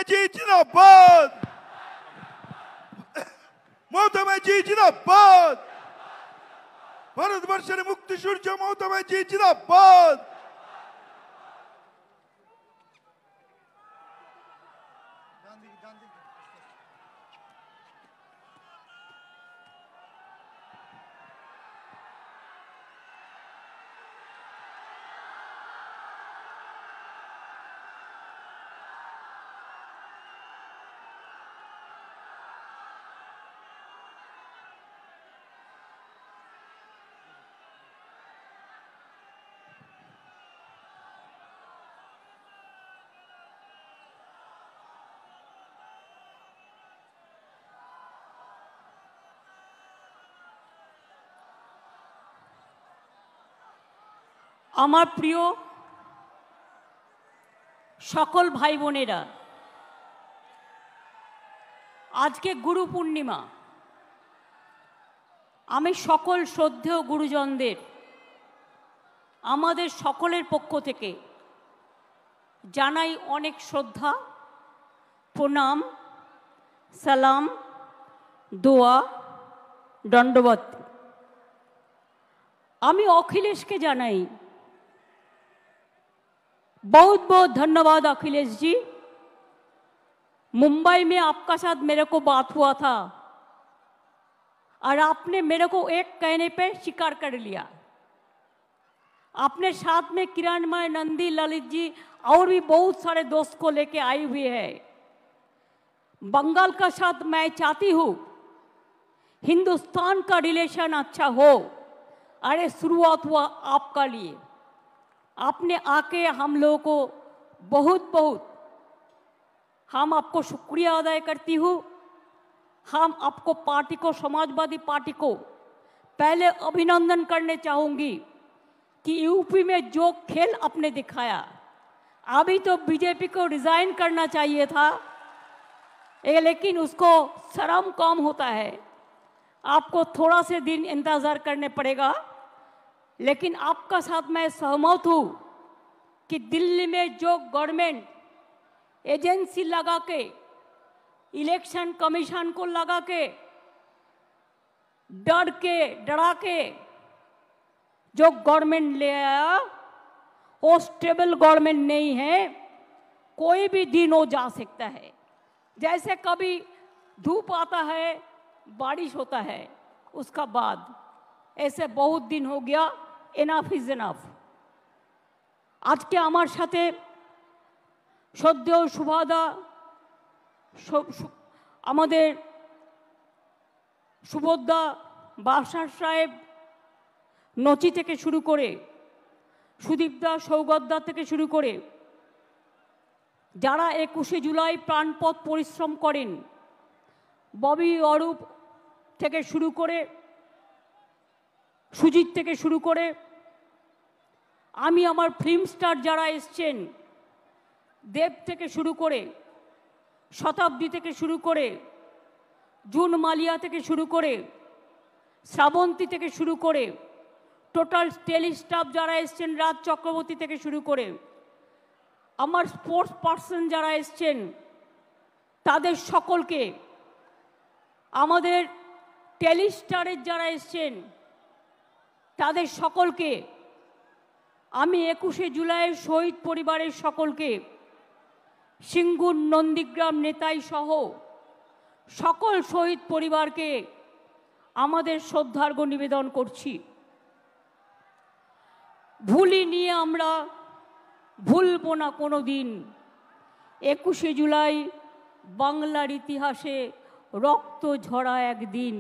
ব্যানার্জি জিন্দাবাদ, মমতা ব্যানার্জি জিন্দাবাদ, ভারতবর্ষের মুক্তি সূর্য মমতা ব্যানার্জি জিন্দাবাদ। আমার প্রিয় সকল ভাই বোনেরা, আজকে গুরু পূর্ণিমা। আমি সকল শ্রদ্ধেয় গুরুজনদের আমাদের সকলের পক্ষ থেকে জানাই অনেক শ্রদ্ধা, প্রণাম, সালাম, দোয়া, দণ্ডবত। আমি अखिलेश के জানাই बहुत बहुत धन्यवाद अखिलेश जी। मुंबई में आपका साथ मेरे को बात हुआ था और आपने मेरे को एक कहने पे स्वीकार कर लिया। आपने साथ में किरणमय, नंदी, ललित जी और भी बहुत सारे दोस्त को लेके आई हुई है। बंगाल का साथ मैं चाहती हूँ हिंदुस्तान का रिलेशन अच्छा हो। अरे शुरुआत हुआ आपका लिए, आपने आके हम लोगों को बहुत बहुत हम आपको शुक्रिया अदा करती हूँ। हम आपको पार्टी को, समाजवादी पार्टी को पहले अभिनंदन करने चाहूँगी कि यूपी में जो खेल आपने दिखाया, अभी तो बीजेपी को रिजाइन करना चाहिए था, लेकिन उसको शर्म कम होता है, आपको थोड़ा से दिन इंतज़ार करने पड़ेगा। लेकिन आपका साथ मैं सहमत हूँ कि दिल्ली में जो गवर्नमेंट एजेंसी लगा के, इलेक्शन कमीशन को लगा के, डरा के जो गवर्नमेंट ले आया, वो स्टेबल गवर्नमेंट नहीं है। कोई भी दिन हो जा सकता है, जैसे कभी धूप आता है, बारिश होता है, उसका बाद ऐसे बहुत दिन हो गया। Enough is enough. आज के आमार साथे श्रद्धेय सुभादा, आमादेर सुभद्रा, बादशाह साहेब, नची থেকে শুরু করে সুদীপদা, সৌগতদা থেকে শুরু করে যারা 21শে জুলাই প্রাণপণ পরিশ্রম করেন, ববি, অরূপ থেকে শুরু করে সুজিত থেকে শুরু করে আমি আমার ফিল্ম স্টার যারা এসছেন, দেব থেকে শুরু করে, শতাব্দী থেকে শুরু করে, জুন মালিয়া থেকে শুরু করে, শ্রাবন্তী থেকে শুরু করে, টোটাল টেলি স্টাফ যারা এসছেন, রাজ চক্রবর্তী থেকে শুরু করে, আমার স্পোর্টস পার্সন যারা এসছেন, তাদের সকলকে, আমাদের টেলি স্টারের যারা এসছেন তাদের সকলকে, আমি 21শে জুলাইয়ের শহীদ পরিবারের সকলকে, সিঙ্গুর, নন্দীগ্রাম, নেতাই সহ সকল শহীদ পরিবারকে আমাদের শ্রদ্ধার্ঘ নিবেদন করছি। ভুলি নিয়ে আমরা ভুলব না কোনো দিন 21শে জুলাই বাংলার ইতিহাসে রক্ত ঝরা একদিন।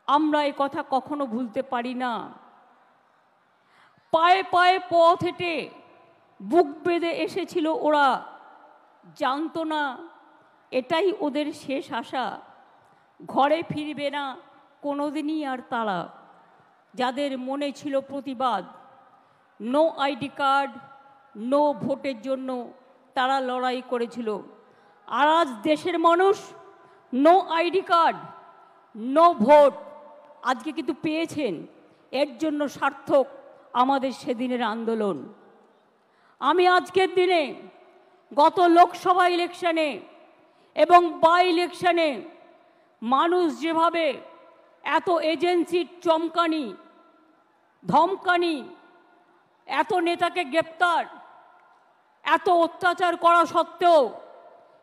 আমরা এই কথা কখনো ভুলতে পারি না। পায়ে পায়ে পথ হেঁটে বুক বেঁধে এসেছিল ওরা, জানতো না এটাই ওদের শেষ আশা, ঘরে ফিরবে না কোনোদিনই আর তারা। যাদের মনে ছিল প্রতিবাদ, নো আইডি কার্ড, নো ভোটের জন্য তারা লড়াই করেছিল। আর আজ দেশের মানুষ no ID card, no vote আজকে কিন্তু পেয়েছেন। এর জন্য সার্থক আমাদের সেদিনের আন্দোলন। আমি আজকের দিনে গত লোকসভা ইলেকশনে এবং বাই ইলেকশনে মানুষ যেভাবে এত এজেন্সির চমকানি ধমকানি, এত নেতাকে গ্রেপ্তার, এত অত্যাচার করা সত্ত্বেও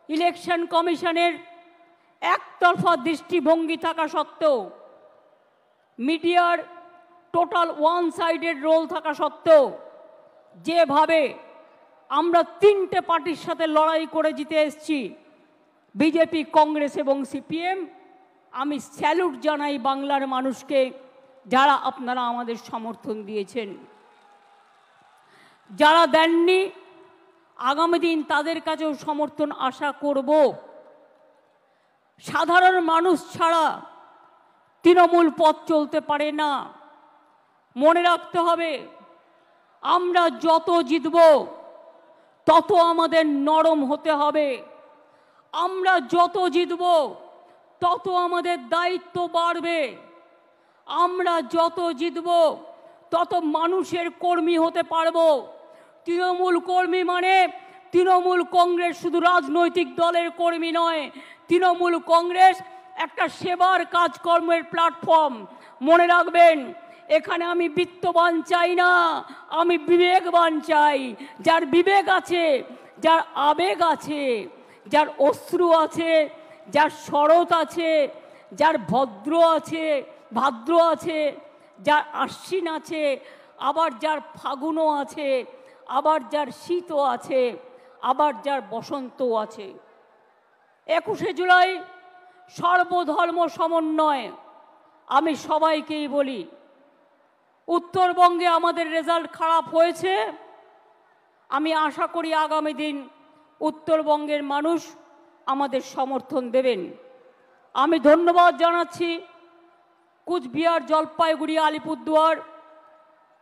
ইলেকশন কমিশনের একতরফা দৃষ্টিভঙ্গি থাকা সত্ত্বেও, মিডিয়ার টোটাল ওয়ান সাইডেড রোল থাকা সত্ত্বেও যেভাবে আমরা তিনটে পার্টির সাথে লড়াই করে জিতে এসেছি, বিজেপি, কংগ্রেস এবং সিপিএম, আমি স্যালুট জানাই বাংলার মানুষকে যারা আপনারা আমাদের সমর্থন দিয়েছেন। যারা দেননি আগামী দিন তাদের কাছেও সমর্থন আশা করব। সাধারণ মানুষ ছাড়া তৃণমূল পথ চলতে পারে না। মনে রাখতে হবে, আমরা যত জিতব তত আমাদের নরম হতে হবে। আমরা যত জিতব তত আমাদের দায়িত্ব বাড়বে। আমরা যত জিতব তত মানুষের কর্মী হতে পারবো। তৃণমূল কর্মী মানে তৃণমূল কংগ্রেস শুধু রাজনৈতিক দলের কর্মী নয়, তৃণমূল কংগ্রেস একটা সেবার কাজকর্মের প্ল্যাটফর্ম। মনে রাখবেন, এখানে আমি বিত্তবান চাই না, আমি বিবেকবান চাই। যার বিবেক আছে, যার আবেগ আছে, যার অশ্রু আছে, যার শরৎ আছে, যার ভাদ্র আছে, যার আশ্বিন আছে, আবার যার ফাগুনও আছে, আবার যার শীতও আছে, আবার যার বসন্তও আছে। 21শে জুলাই সর্বধর্ম সমন্বয়। আমি সবাইকেই বলি, উত্তরবঙ্গে আমাদের রেজাল্ট খারাপ হয়েছে। আমি আশা করি আগামী দিন উত্তরবঙ্গের মানুষ আমাদের সমর্থন দেবেন। আমি ধন্যবাদ জানাচ্ছি কুচবিহার, জলপাইগুড়ি, আলিপুরদুয়ার,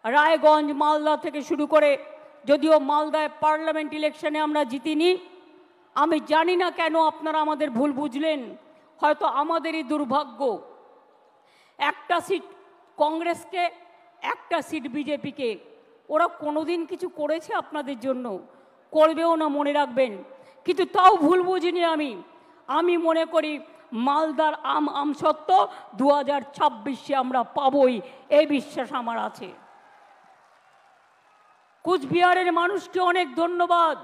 রায়গঞ্জ, মালদা থেকে শুরু করে, যদিও মালদায় পার্লামেন্ট ইলেকশনে আমরা জিতিনি। আমি জানি না কেন আপনারা আমাদের ভুল বুঝলেন, হয়তো আমাদেরই দুর্ভাগ্য। একটা সিট কংগ্রেসকে, একটা সিট বিজেপিকে। ওরা কোনোদিন কিছু করেছে আপনাদের জন্য? করবেও না, মনে রাখবেন। কিন্তু তাও ভুল বুঝিনি আমি মনে করি মালদার আমসত্ব 2026-এ আমরা পাবই, এই বিশ্বাস আমার আছে। কুচবিহারের মানুষকে অনেক ধন্যবাদ,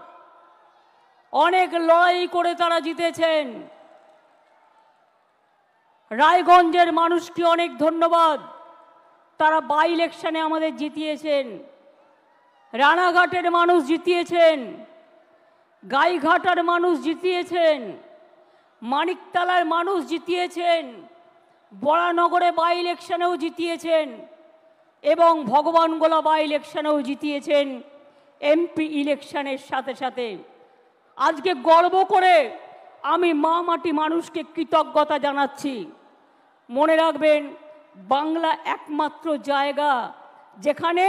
অনেক লড়াই করে তারা জিতেছেন। রায়গঞ্জের মানুষকে অনেক ধন্যবাদ, তারা বাই ইলেকশনে আমাদের জিতিয়েছেন। রানাঘাটের মানুষ জিতিয়েছেন, গাইঘাটার মানুষ জিতিয়েছেন, মানিকতলার মানুষ জিতিয়েছেন, বরানগরে বাই ইলেকশনেও জিতিয়েছেন এবং ভগবানগোলা বাই ইলেকশনেও জিতিয়েছেন। এমপি ইলেকশনের সাথে সাথে আজকে গর্ব করে আমি মা মাটি মানুষকে কৃতজ্ঞতা জানাচ্ছি। মনে রাখবেন, বাংলা একমাত্র জায়গা যেখানে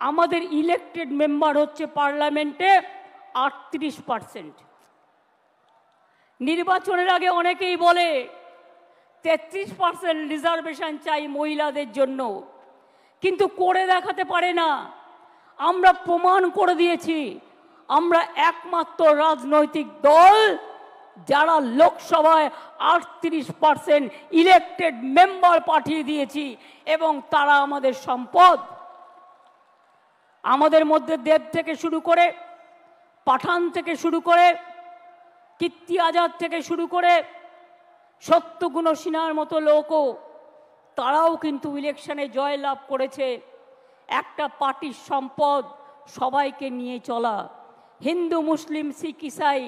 আমাদের ইলেক্টেড মেম্বার হচ্ছে পার্লামেন্টে 38%। নির্বাচনের আগে অনেকেই বলে 33% রিজার্ভেশন চাই মহিলাদের জন্য, কিন্তু করে দেখাতে পারে না। আমরা প্রমাণ করে দিয়েছি আমরা একমাত্র রাজনৈতিক দল যারা লোকসভায় 38% ইলেক্টেড মেম্বার পাঠিয়ে দিয়েছি এবং তারা আমাদের সম্পদ। আমাদের মধ্যে দেব থেকে শুরু করে, পাঠান থেকে শুরু করে, কীর্তি আজাদ থেকে শুরু করে, সত্যগুণ সিনহার মতো লোকও তারাও কিন্তু ইলেকশনে জয়লাভ করেছে। একটা পার্টির সম্পদ সবাইকে নিয়ে চলা। হিন্দু, মুসলিম, শিখ, ইসাই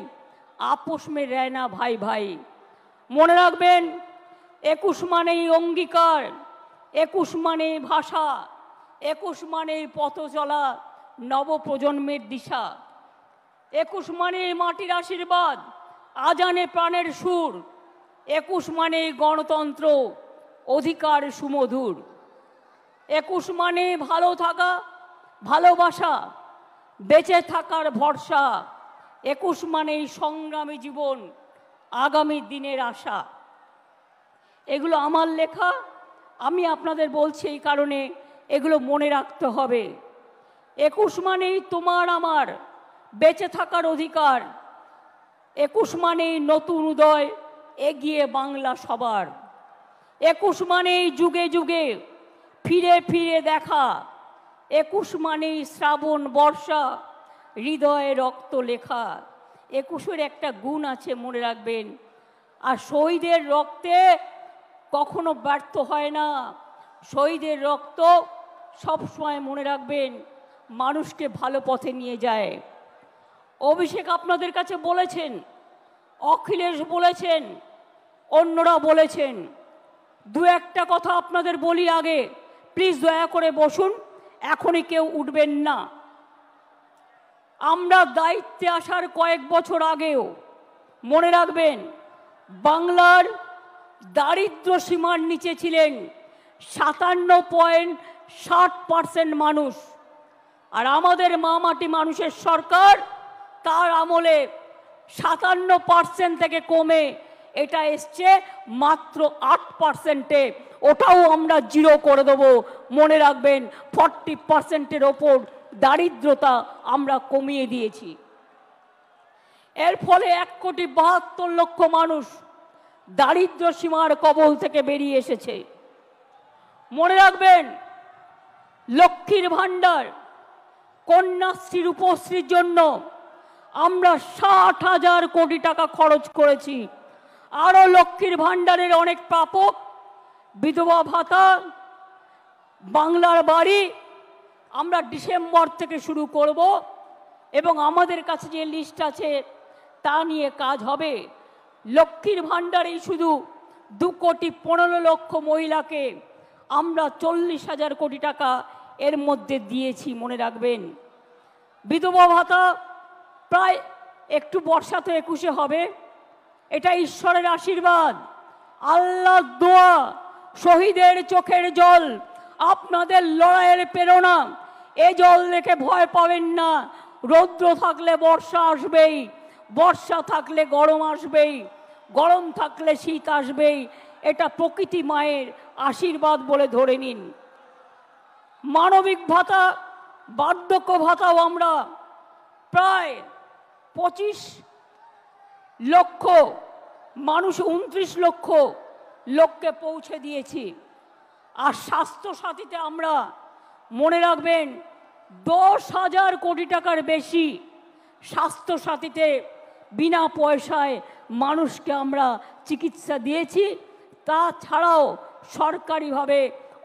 আপোষ মে রহনা ভাই ভাই। মনে রাখবেন, 21 মানেই অঙ্গীকার, 21 মানেই ভাষা, 21 মানেই পথ চলা নবপ্রজন্মের দিশা, 21 মানেই মাটির আশীর্বাদ, আজানে প্রাণের সুর, 21 মানেই গণতন্ত্র, অধিকার সুমধুর, 21 মানে ভালো থাকা, ভালোবাসা, বেঁচে থাকার ভরসা, 21 মানেই সংগ্রামী জীবন, আগামী দিনের আশা। এগুলো আমার লেখা, আমি আপনাদের বলছি এই কারণে এগুলো মনে রাখতে হবে। 21 মানেই তোমার আমার, বেঁচে থাকার অধিকার। 21 মানেই নতুন উদয়, এগিয়ে বাংলা সবার। 21 মানেই যুগে যুগে ফিরে ফিরে দেখা। 21 মানেই শ্রাবণ বর্ষা, হৃদয়ে রক্ত লেখা। 21-এর একটা গুণ আছে, মনে রাখবেন। আর শহীদের রক্তে কখনো ব্যর্থ হয় না। শহীদের রক্ত সবসময়, মনে রাখবেন, মানুষকে ভালো পথে নিয়ে যায়। অভিষেক আপনাদের কাছে বলেছেন, অখিলেশ বলেছেন, অন্যরা বলেছেন। দু একটা কথা আপনাদের বলি আগে, প্লিজ দয়া করে বসুন, এখনই কেউ উঠবেন না। আমরা দায়িত্বে আসার কয়েক বছর আগেও, মনে রাখবেন, বাংলার দারিদ্র সীমার নিচে ছিলেন 57.60% মানুষ। আর আমাদের মামাটি মানুষের সরকার, তার আমলে 57% থেকে কমে এটা এসছে মাত্র 8%-এ। ওটাও আমরা জিরো করে দেবো। মনে রাখবেন, 40%-এর ওপর দারিদ্রতা আমরা কমিয়ে দিয়েছি। এর ফলে 1,72,00,000 মানুষ দারিদ্র সীমার কবল থেকে বেরিয়ে এসেছে। মনে রাখবেন, লক্ষ্মীর ভাণ্ডার, কন্যাশ্রী, রূপশ্রীর জন্য আমরা 60,000 কোটি টাকা খরচ করেছি। আরও লক্ষ্মীর ভাণ্ডারের অনেক প্রাপক, বিধবা ভাতা, বাংলার বাড়ি আমরা ডিসেম্বর থেকে শুরু করব এবং আমাদের কাছে যে লিস্ট আছে তা নিয়ে কাজ হবে। লক্ষ্মীর ভাণ্ডারেই শুধু 2,15,00,000 মহিলাকে আমরা 40,000 কোটি টাকা এর মধ্যে দিয়েছি, মনে রাখবেন। বিধবা ভাতা প্রায় একটু বর্ষাতে 21-এ হবে। এটা ঈশ্বরের আশীর্বাদ, আল্লাহর দোয়া, শহীদের চোখের জল, আপনাদের লড়াইয়ের প্রেরণা। এ জল দেখে ভয় পাবেন না। রৌদ্র থাকলে বর্ষা আসবেই, বর্ষা থাকলে গরম আসবেই, গরম থাকলে শীত আসবেই। এটা প্রকৃতি মায়ের আশীর্বাদ বলে ধরে নিন। মানবিক ভাতা, বার্ধক্য ভাতাও আমরা প্রায় 25 লক্ষ মানুষ, 29 লক্ষ লোককে পৌঁছে দিয়েছি। আর স্বাস্থ্য সাথীতে আমরা, মনে রাখবেন, 10,000 কোটি টাকার বেশি স্বাস্থ্য সাথীতে বিনা পয়সায় মানুষকে আমরা চিকিৎসা দিয়েছি। তাছাড়াও সরকারিভাবে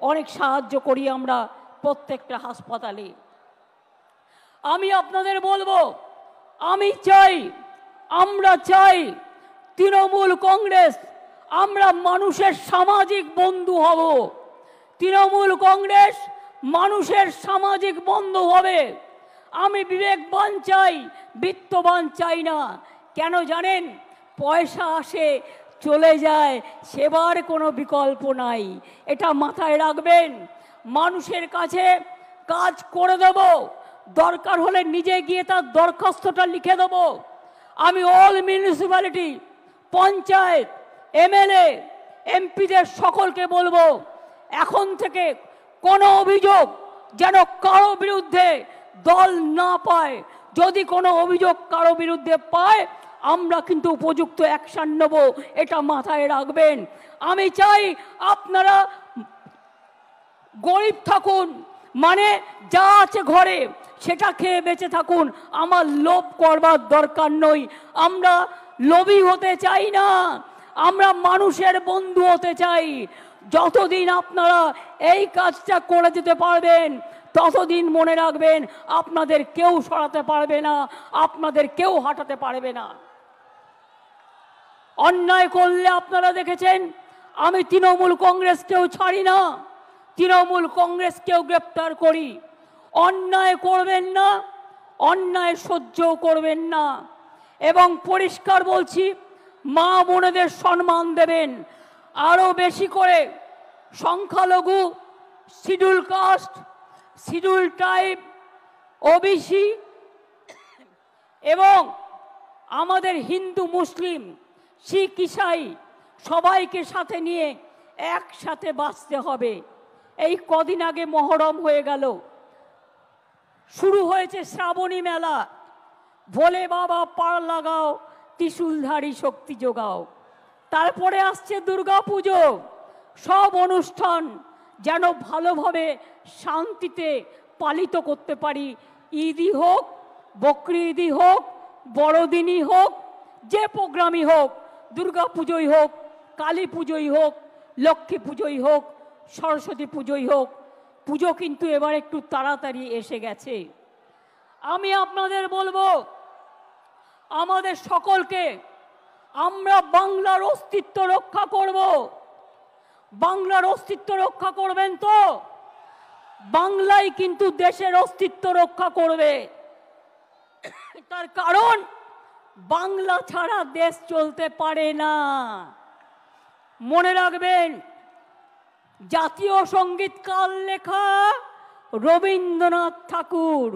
অনেক সাহায্য করি আমরা প্রত্যেকটা হাসপাতালে। আমি আপনাদের বলবো, আমি চাই, আমরা চাই, তৃণমূল কংগ্রেস, আমরা মানুষের সামাজিক বন্ধু হব। তৃণমূল কংগ্রেস মানুষের সামাজিক বন্ধু হবে। আমি বিবেকবান চাই, বিত্তবান চাই না। কেন জানেন? পয়সা আসে চলে যায়, সেবার কোনো বিকল্প নাই। এটা মাথায় রাখবেন। মানুষের কাছে কাজ করে দেব, দরকার হলে নিজে গিয়ে তার দরখাস্তটা লিখে দেব। আমি অল মিউনিসিপ্যালিটি, পঞ্চায়েত, এমএলএ, এমপিদের সকলকে বলবো, এখন থেকে কোনো অভিযোগ যেন কারো বিরুদ্ধে দল না পায়। যদি কোনো অভিযোগ কারো বিরুদ্ধে পায়, আমরা কিন্তু উপযুক্ত অ্যাকশন নেব, এটা মাথায় রাখবেন। আমি চাই আপনারা গরিব থাকুন, মানে যা আছে ঘরে সেটা খেয়ে বেঁচে থাকুন। আমার লোভ করবার দরকার নই। আমরা লোভী হতে চাই না, আমরা মানুষের বন্ধু হতে চাই। যতদিন আপনারা এই কাজটা করে যেতে পারবেন, ততদিন মনে রাখবেন, আপনাদের কেউ সরাতে পারবে না, আপনাদের কেউ হাঁটাতে পারবে না। অন্যায় করলে আপনারা দেখেছেন, আমি তৃণমূল কংগ্রেসকেও ছাড়ি না, তৃণমূল কংগ্রেসকেও গ্রেপ্তার করি। অন্যায় করবেন না, অন্যায় সহ্যও করবেন না। এবং পরিষ্কার বলছি, মা বোনেদের সম্মান দেবেন। আরও বেশি করে সংখ্যালঘু, schedule caste, schedule tribe, OBC এবং আমাদের হিন্দু, মুসলিম, শিখ, ইসাই সবাইকে সাথে নিয়ে একসাথে বাঁচতে হবে। এই কদিন আগে মহরম হয়ে গেল, শুরু হয়েছে শ্রাবণী মেলা। ভোলে বাবা পার লাগাও, ত্রিশূলধারী শক্তি যোগাও। তারপরে আসছে দুর্গা পুজো। সব অনুষ্ঠান যেন ভালোভাবে শান্তিতে পালিত করতে পারি। ঈদই হোক, বকরি ঈদই হোক, বড়দিনই হোক, যে প্রোগ্রামই হোক, দুর্গা পুজোই হোক, কালী পুজোই হোক, লক্ষ্মী পুজোই হোক, সরস্বতী পুজোই হোক, পুজো কিন্তু এবার একটু তাড়াতাড়ি এসে গেছে। আমি আপনাদের বলবো, আমাদের সকলকে আমরা বাংলার অস্তিত্ব রক্ষা করব। বাংলার অস্তিত্ব রক্ষা করবেন তো? বাংলাই কিন্তু দেশের অস্তিত্ব রক্ষা করবে। তার কারণ বাংলা ছাড়া দেশ চলতে পারে না। মনে রাখবেন, জাতীয় সঙ্গীত কার লেখা? রবীন্দ্রনাথ ঠাকুর।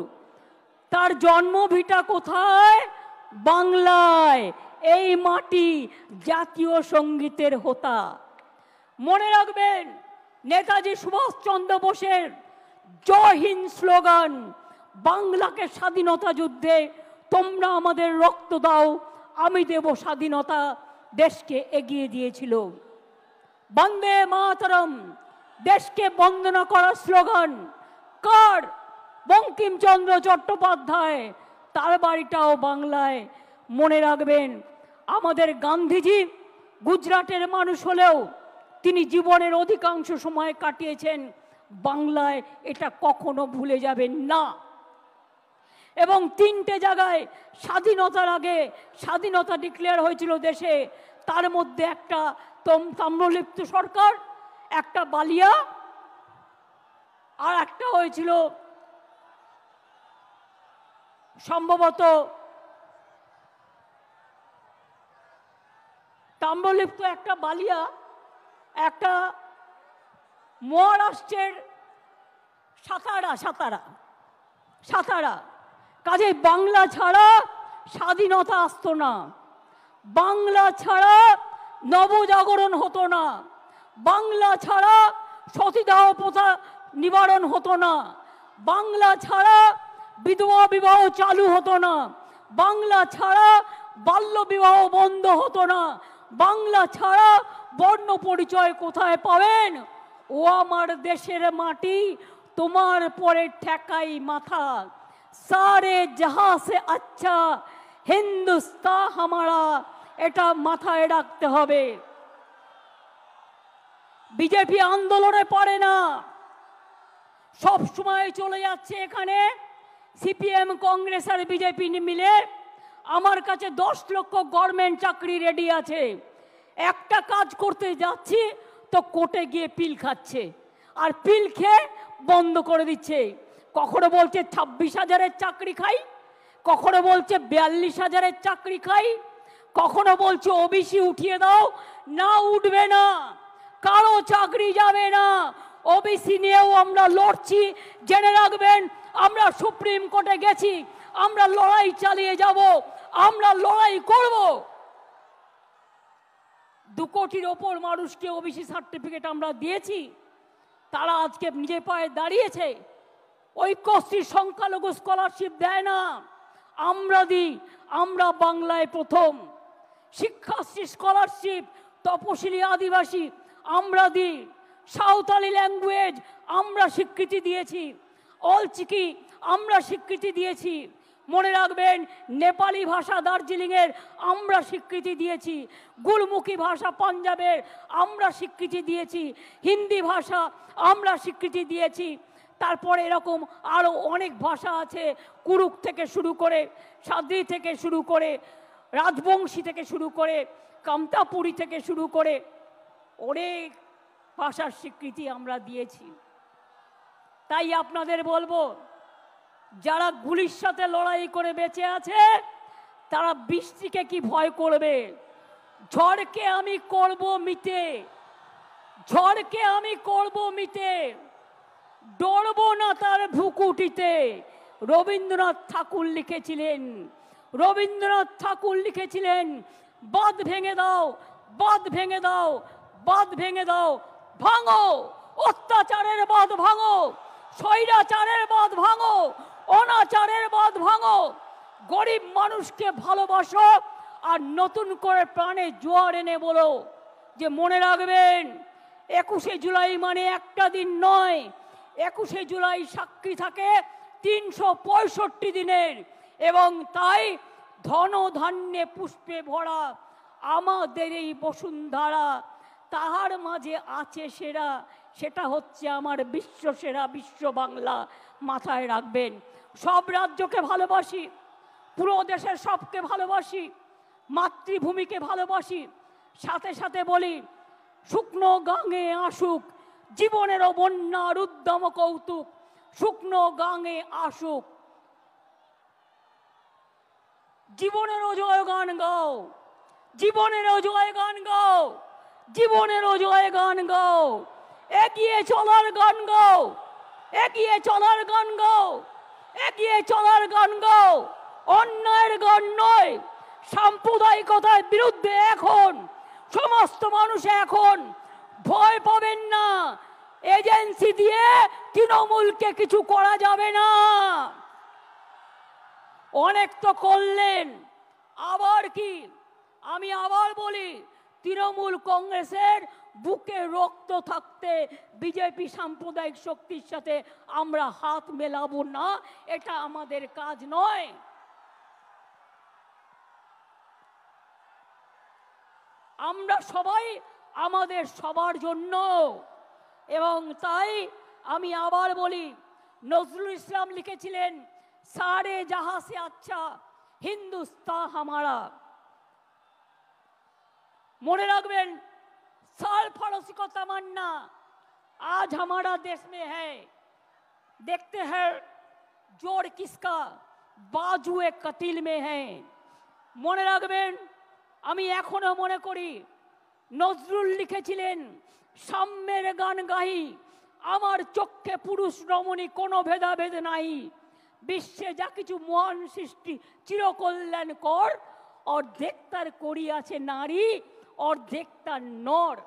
তার জন্মভিটা কোথায়? বাংলায়। এই মাটি জাতীয় সঙ্গীতের হোতা। মনে রাখবেন, নেতাজি সুভাষচন্দ্র বোসের জয় হিন্দ স্লোগান বাংলাকে স্বাধীনতা যুদ্ধে তোমরা আমাদের রক্ত দাও, আমি দেব স্বাধীনতা, দেশকে এগিয়ে দিয়েছিল। বন্দে মাতরম দেশকে বন্দনা করার স্লোগান কার? বঙ্কিমচন্দ্র চট্টোপাধ্যায়। তার বাড়িটাও বাংলায়। মনে রাখবেন, আমাদের গান্ধীজি গুজরাটের মানুষ হলেও তিনি জীবনের অধিকাংশ সময় কাটিয়েছেন বাংলায়। এটা কখনো ভুলে যাবেন না। এবং 3টে জায়গায় স্বাধীনতার আগে স্বাধীনতা ডিক্লেয়ার হয়েছিল দেশে। তার মধ্যে একটা তাম্রলিপ্ত সরকার, একটা বালিয়া, আর একটা হয়েছিল সম্ভবত তাম্রলিপ্ত, একটা বালিয়া, একটা মহারাষ্ট্রের সাতারা। কাজে বাংলা ছাড়া স্বাধীনতা আসতো না, বাংলা ছাড়া নবজাগরণ হতো না, বাংলা ছাড়া সতীদাহ প্রথা নিবারণ হতো না, বাংলা ছাড়া বিধবা বিবাহ চালু হতো না, বাংলা ছাড়া বাল্য বিবাহ বন্ধ হতো না, বাংলা ছাড়া বর্ণ পরিচয় কোথায় পাবেন? ও আমার দেশের মাটি, তোমার পরে ঠেকাই মাথা, সারে জাহাঁ সে আচ্ছা হিন্দুস্তান হামারা। এটা মাথায় রাখতে হবে। বিজেপি আন্দোলনে পারে না, সব সময় চলে যাচ্ছে এখানে সিপিএম, কংগ্রেস আর বিজেপি মিলে। আমার কাছে 10 লক্ষ গভর্নমেন্ট চাকরি রেডি আছে। একটা কাজ করতে যাচ্ছি তো কোর্টে গিয়ে পিল খাচ্ছে, আর পিল খেয়ে বন্ধ করে দিচ্ছে। কখনো বলছে 26,000-এর চাকরি খাই, কখনো বলছে 42,000-এর চাকরি খাই, কখনো বলছে ওবিসি উঠিয়ে দাও। না, উঠবে না, কারো চাকরি যাবে না। ওবিসি নিয়েও আমরা লড়ছি। জেনে রাখবেন, আমরা সুপ্রিম কোর্টে গেছি, আমরা লড়াই চালিয়ে যাব, আমরা লড়াই করব। 2 কোটির ওপর মানুষকে ওবিসি সার্টিফিকেট আমরা দিয়েছি, তারা আজকে নিজে পায়ে দাঁড়িয়েছে। ঐক্যশ্রী সংখ্যালঘু স্কলারশিপ দেয় না, আমরা দিই। আমরা বাংলায় প্রথম। শিক্ষাশ্রী স্কলারশিপ তপশিলি আদিবাসী আমরা দিই। সাঁওতালি ল্যাঙ্গুয়েজ আমরা স্বীকৃতি দিয়েছি। অলচিকি আমরা স্বীকৃতি দিয়েছি। মনে রাখবেন, নেপালি ভাষা দার্জিলিংয়ের আমরা স্বীকৃতি দিয়েছি। গুরমুখী ভাষা পাঞ্জাবের আমরা স্বীকৃতি দিয়েছি। হিন্দি ভাষা আমরা স্বীকৃতি দিয়েছি। তারপরে এরকম আরও অনেক ভাষা আছে, কুরুক থেকে শুরু করে, সাদ্রি থেকে শুরু করে, রাজবংশী থেকে শুরু করে, কামতাপুরী থেকে শুরু করে অনেক ভাষার স্বীকৃতি আমরা দিয়েছি। তাই আপনাদের বলবো, যারা গুলির সাথে লড়াই করে বেঁচে আছে তারা বৃষ্টিকে কি ভয় করবে? ঝড়কে আমি করব মিটে, ঝড়কে আমি করব মিটে, ডরবো না তার ভুকুটিতে। রবীন্দ্রনাথ ঠাকুর লিখেছিলেন, রবীন্দ্রনাথ ঠাকুর লিখেছিলেন, বাঁধ ভেঙে দাও, বাঁধ ভেঙে দাও, বাঁধ ভেঙে দাও, ভাঙো অত্যাচারের বাঁধ, ভাঙো স্বৈরাচারের বাঁধ, ভাঙো অনাচারের বাঁধ, ভাঙো গরিব মানুষকে ভালোবাসো আর নতুন করে প্রাণে জোয়ার এনে বলো যে মনে রাখবেন 21শে জুলাই মানে একটা দিন নয়, 21শে জুলাই সাক্ষী থাকে 365 দিনের। এবং তাই ধন ধান্যে পুষ্পে ভরা আমাদের এই বসুন্ধরা, তাহার মাঝে আছে সেরা, সেটা হচ্ছে আমার বিশ্ব সেরা বিশ্ব বাংলা। মাথায় রাখবেন। সব রাজ্যকে ভালোবাসি, পুরো দেশের সবকে ভালোবাসি, মাতৃভূমিকে ভালোবাসি। সাথে সাথে বলি শুকনো গাঙে আসুক জীবনেরও বন্যার উদ্যম কৌতুক, শুকনো গাঙে আসুক জীবনেরও জয় গান গাও, জীবনেরও জয় গান গাও, জীবনেরও জয় গান গাও, এগিয়ে চলার গান গাও, এগিয়ে চলার গান গাও, এগিয়ে চলার গান গাও, অন্যায়ের গান নয়। সাম্প্রদায়িকতার বিরুদ্ধে এখন সমস্ত মানুষ এখন ভয় পাবেন না, এজেন্সি দিয়ে তৃণমূলকে কিছু করা যাবে না। অনেক তো করলেন, আবার কি? আমি আবার বলি তৃণমূল কংগ্রেসের বুকে রক্ত থাকতে বিজেপি সাম্প্রদায়িক শক্তির সাথে আমরা হাত মেলাবো না, এটা আমাদের কাজ নয়। আমরা সবাই আমাদের সবার জন্য। এবং তাই আমি আবার বলি নজরুল ইসলাম লিখেছিলেন সারে জাহাঁ সে আচ্ছা হিন্দুস্তান হামারা। মনে রাখবেন साल फरोसी को तमन्ना आज हमारा देश में है, देखते हैं जोड़ किसका बाजुए कतिल में है। মনে রাখবেন আমি এখনো মনে করি নজরুল লিখেছিলেন সাম্যের গান গাহি আমার চোখে পুরুষ রমণী কোনো ভেদাভেদ নাই, বিশ্বে যা কিছু মহান সৃষ্টি চিরকল্যাণকর, অর্ধেক তার করিয়াছে নারী অর্ধেক তার নর।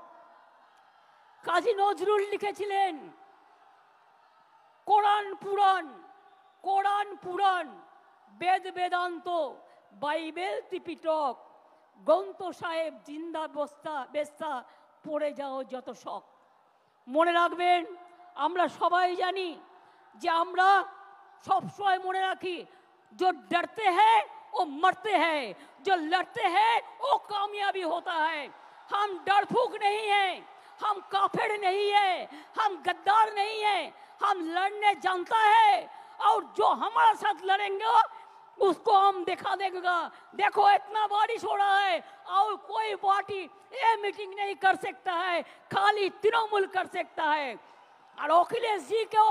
কাজী নজরুল লিখেছিলেন কোরআন পুরাণ, কোরআন পুরাণ, বেদ বেদান্ত, বাইবেল ত্রিপিটক, গ্রন্থ সাহেব জিন্দা বস্তা বেস্তা পড়ে যাও যত শখ। মনে রাখবেন আমরা সবাই জানি যে আমরা সবসময় মনে রাখি जो डरते हैं वो मरते हैं, जो लड़ते हैं वो कामयाबी होता है। हम डरफूक नहीं हैं, हम काफिर नहीं हैं, हम गद्दार नहीं हैं, हम लड़ने जानता है और जो हमारे साथ लड़ेंगे उसको हम दिखा देगा। देखो इतना बारिश हो रहा है और कोई पार्टी ये मीटिंग नहीं कर सकता है, खाली तृणमूल कर सकता है। और अखिलेश जी को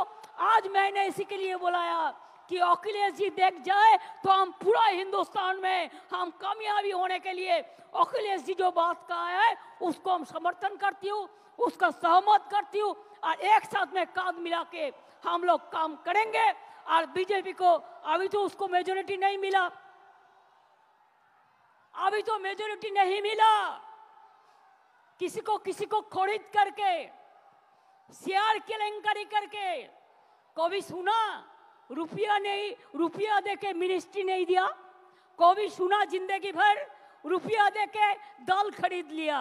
आज मैंने इसी के लिए बुलाया कि अखिलेश जी देख जाए तो हम पूरा हिंदुस्तान में हम कामयाबी होने के लिए अखिलेश जी जो बात कहा है उसको हम समर्थन करती हूँ, उसका सहमत करती हूँ और एक साथ में कांध मिला के हम लोग काम करेंगे। और बीजेपी को अभी तो उसको मेजोरिटी नहीं मिला, अभी तो मेजोरिटी नहीं मिला, किसी को खरीद करके शेयर केलेंकारी करके कभी सुना रुपया नहीं, रुपया देके मिनिस्ट्री नहीं दिया, कभी सुना जिंदगी भर रुपया देके दाल खरीद लिया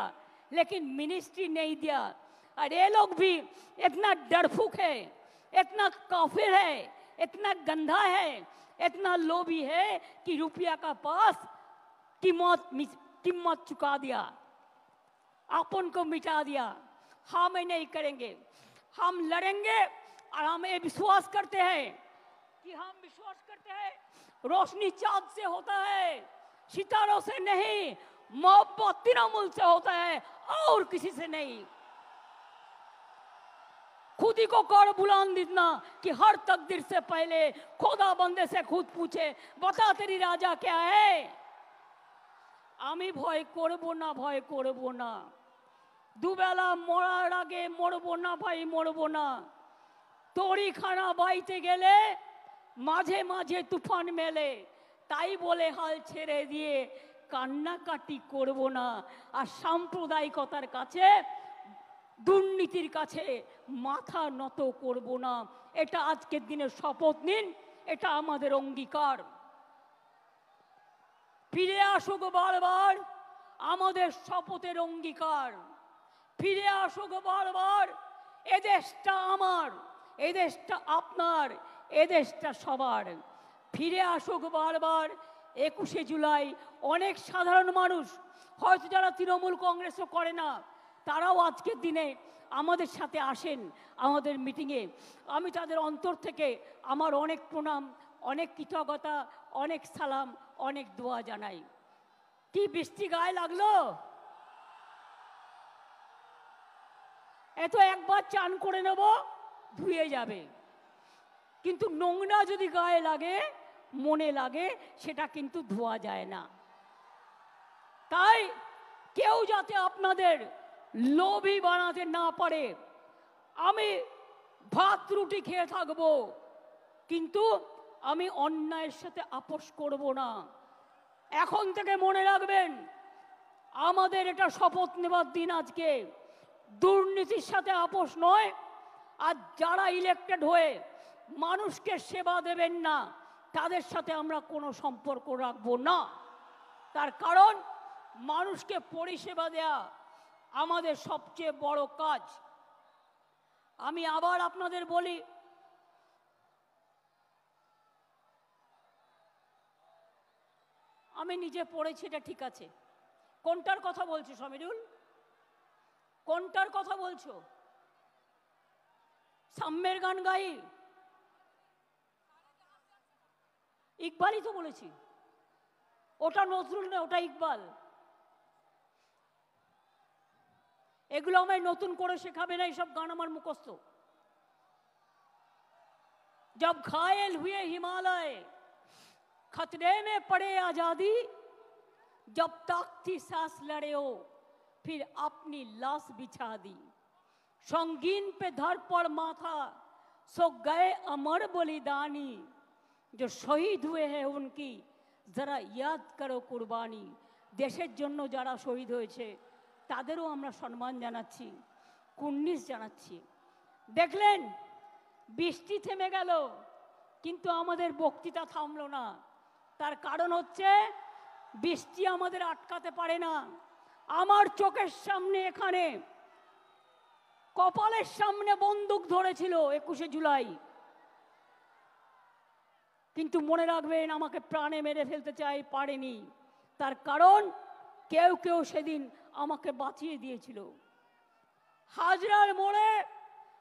लेकिन मिनिस्ट्री नहीं दिया। और ये लोग भी इतना डरफूक है, इतना काफिर है, इतना गंदा है, इतना लोभी है कि रुपया का पास कीमत चुका दिया, अपन को मिटा दिया। हम नहीं करेंगे, हम लड़ेंगे और हम ये विश्वास करते हैं कि हम विश्वास करते हैं रोशनी चांद से होता है, सितारों से नहीं, मोहब्बत तृणमूल से होता है और किसी से नहीं। खुद ही को कर बुलंद इतना कि हर तकदीर से पहले खुदा बंदे से खुद पूछे बता तेरी राजा क्या है। আমি ভয় করব না, ভয় করব না, দুবেলা মরার আগে মরবো না ভাই, মরবো না। তরিখানা বাইতে গেলে মাঝে মাঝে তুফান মেলে, তাই বলে হাল ছেড়ে দিয়ে কান্নাকাটি করব না। আর সাম্প্রদায়িকতার কাছে দুর্নীতির কাছে মাথা নত করব না। এটা আজকের দিনে শপথ নিন, এটা আমাদের অঙ্গীকার। ফিরে আসুক বারবার আমাদের শপথের অঙ্গীকার, ফিরে আসুক বারবার এদেশটা আমার, এদেশটা আপনার, এদেশটা সবার। ফিরে আসুক বারবার 21শে জুলাই। অনেক সাধারণ মানুষ হয়তো যারা তৃণমূল কংগ্রেসও করে না, তারাও আজকের দিনে আমাদের সাথে আসেন আমাদের মিটিংয়ে। আমি তাদের অন্তর থেকে আমার অনেক প্রণাম, অনেক কৃতজ্ঞতা, অনেক সালাম, অনেক দোয়া জানাই। কি বৃষ্টি গায়ে লাগলো? এত একবার চান করে নেব, ধুয়ে যাবে, কিন্তু নোংরা যদি গায়ে লাগে, মনে লাগে, সেটা কিন্তু ধোয়া যায় না। তাই কেউ যাতে আপনাদের লোভী বানাতে না পারে। আমি ভাত রুটি খেয়ে থাকবো, কিন্তু আমি অন্যায়ের সাথে আপোষ করব না। এখন থেকে মনে রাখবেন, আমাদের এটা শপথ নেবার দিন আজকে। দুর্নীতির সাথে আপোষ নয়। আর যারা ইলেক্টেড হয়ে মানুষকে সেবা দেবেন না, তাদের সাথে আমরা কোনো সম্পর্ক রাখবো না। তার কারণ মানুষকে পরিষেবা দেয়া আমাদের সবচেয়ে বড় কাজ। আমি আবার আপনাদের বলি, আমি নিজে পড়েছি, এটা ঠিক আছে। কোনটার কথা বলছো সমীরুল? কোনটার কথা বলছো? সাম্যের গান গাই? ইকবালই তো বলেছি। ওটা নজরুল না, ওটা ইকবাল। এগুলো আমায় নতুন করে শেখাবে না, এইসব গান আমার মুখস্থ। जब घायल हुए हिमालय खतरे में पड़े आजादी, जब तक थी सांस लड़े हो फिर अपनी लाश बिछा दी, संगीन पे धर पड़ माथा सो गए अमर बलिदानी, जो शहीद हुए हैं उनकी जरा याद करो कुर्बानी। देशेर जन्य যারা শহীদ হয়েছে তাদেরও আমরা সম্মান জানাচ্ছি, কুর্নিশ জানাচ্ছি। দেখলেন বৃষ্টি থেমে গেল, কিন্তু আমাদের বক্তৃতা থামলো না। তার কারণ হচ্ছে বৃষ্টি আমাদের আটকাতে পারে না। আমার চোখের সামনে, এখানে কপালের সামনে বন্দুক ধরেছিল 21শে জুলাই, কিন্তু মনে রাখবেন আমাকে প্রাণে মেরে ফেলতে চাই, পারেনি। তার কারণ কেউ কেউ সেদিন আমাকে বাঁচিয়ে দিয়েছিল। হাজরার মোড়ে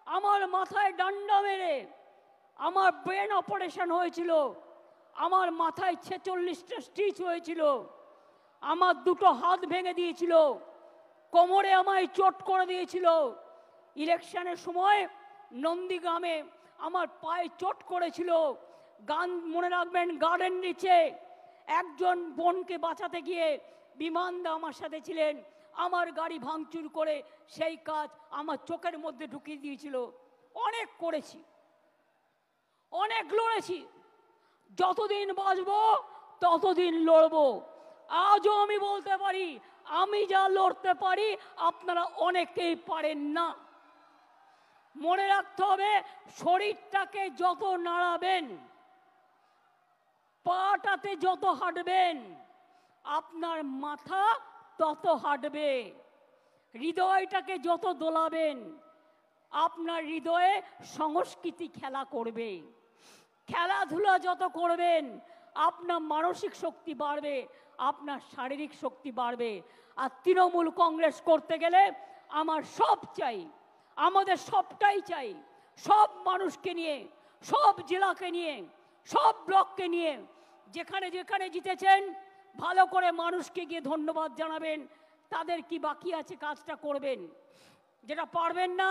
আমার মাথায় ডান্ডা মেরে আমার ব্রেন অপারেশন হয়েছিল, আমার মাথায় 46টা স্টিচ হয়েছিল, আমার দুটো হাত ভেঙে দিয়েছিল, কোমরে আমায় চোট করে দিয়েছিল। ইলেকশনের সময় নন্দীগ্রামে আমার পায়ে চোট করেছিল। গান মনে রাখবেন, গার্ডেন নিচে একজন বোনকে বাঁচাতে গিয়ে বিমানদা আমার সাথে ছিলেন, আমার গাড়ি ভাঙচুর করে সেই কাজ আমার চোখের মধ্যে ঢুকিয়ে দিয়েছিল। অনেক করেছি, অনেক লড়েছি, যতদিন বাঁচবো ততদিন লড়বো। আজও আমি বলতে পারি, আমি যা লড়তে পারি আপনারা অনেকেই পারেন না। মনে রাখতে হবে, শরীরটাকে যত নাড়াবেন, পাটাতে যত হাঁটবেন, আপনার মাথা তত হাঁটবে। হৃদয়টাকে যত দোলাবেন, আপনার হৃদয়ে সংস্কৃতি খেলা করবে। খেলাধুলা যত করবেন, আপনার মানসিক শক্তি বাড়বে, আপনার শারীরিক শক্তি বাড়বে। আর তৃণমূল কংগ্রেস করতে গেলে আমার সব চাই, আমাদের সবটাই চাই। সব মানুষকে নিয়ে, সব জেলাকে নিয়ে, সব ব্লককে নিয়ে, যেখানে যেখানে জিতেছেন ভালো করে মানুষকে গিয়ে ধন্যবাদ জানাবেন। তাদের কি বাকি আছে কাজটা করবেন, যেটা পারবেন না